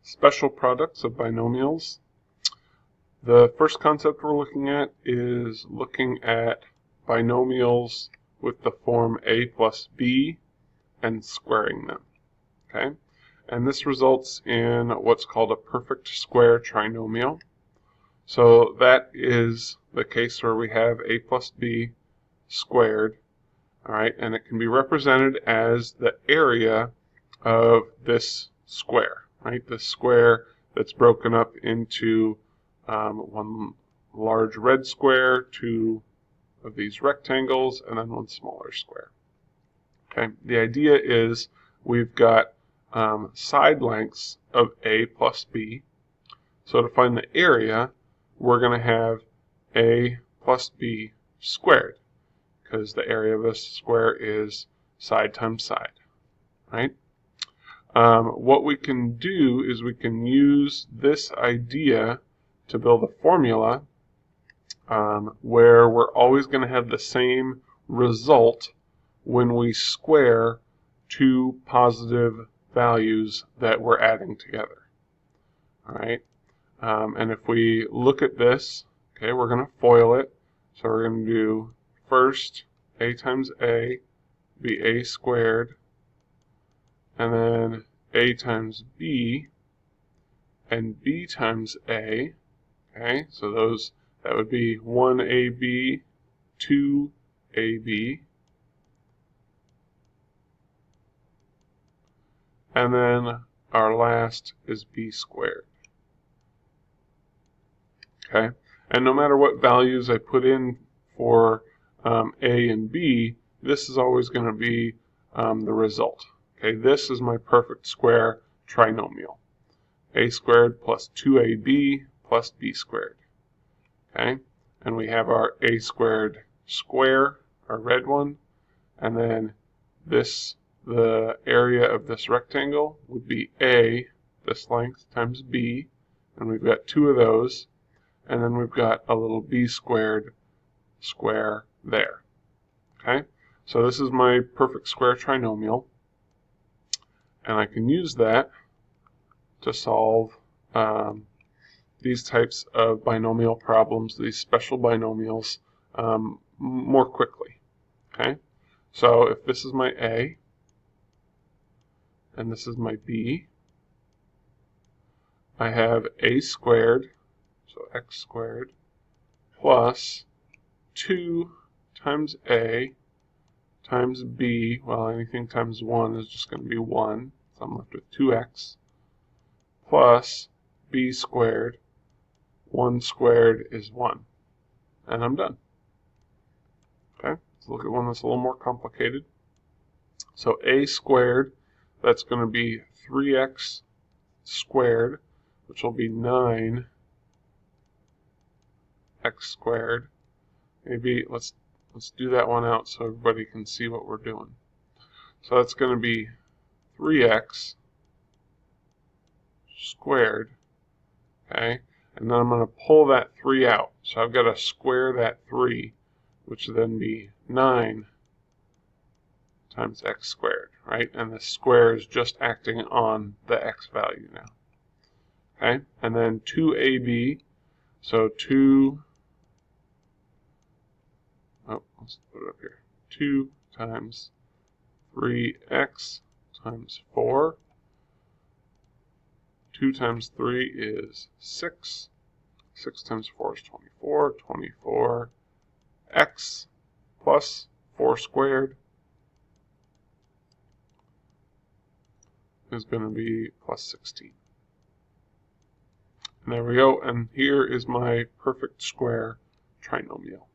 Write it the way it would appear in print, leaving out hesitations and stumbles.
special products of binomials. The first concept we're looking at is looking at binomials with the form a plus b and squaring them. Okay? And this results in what's called a perfect square trinomial. So that is the case where we have a plus b squared, all right, and it can be represented as the area of this square, right? The square that's broken up into one large red square, two of these rectangles, and then one smaller square. Okay, the idea is we've got side lengths of a plus b. So to find the area, we're going to have a plus b squared, because the area of this square is side times side, right? What we can do is we can use this idea to build a formula where we're always going to have the same result when we square two positive values that we're adding together. All right, and if we look at this, okay, we're going to FOIL it. So we're going to do first a times a be a squared, and then a times b and b times a. Okay, so that would be 1ab, 2ab, and then our last is b squared. Okay, and no matter what values I put in for a and b, this is always going to be the result. Okay, this is my perfect square trinomial. A squared plus 2ab plus b squared. Okay, and we have our a squared square, our red one, and then the area of this rectangle would be a, this length, times b, and we've got two of those, and then we've got a little b squared square there. Okay, so this is my perfect square trinomial, and I can use that to solve these types of binomial problems, these special binomials, more quickly. Okay, so if this is my a and this is my b, I have a squared, so x squared, plus 2 times a times b, well, anything times 1 is just going to be 1, so I'm left with 2x, plus b squared. 1 squared is 1. And I'm done. Okay, let's look at one that's a little more complicated. So a squared, that's going to be 3x squared, which will be 9x squared. Maybe let's do that one out so everybody can see what we're doing. So that's going to be 3x squared, okay? And then I'm going to pull that 3 out. So I've got to square that 3, which would then be 9 times x squared, right? And the square is just acting on the x value now. Okay? And then 2ab, so let's put it up here. 2 times 3x times 4. 2 times 3 is 6. 6 times 4 is 24. 24x plus 4 squared is going to be plus 16. And there we go. And here is my perfect square trinomial.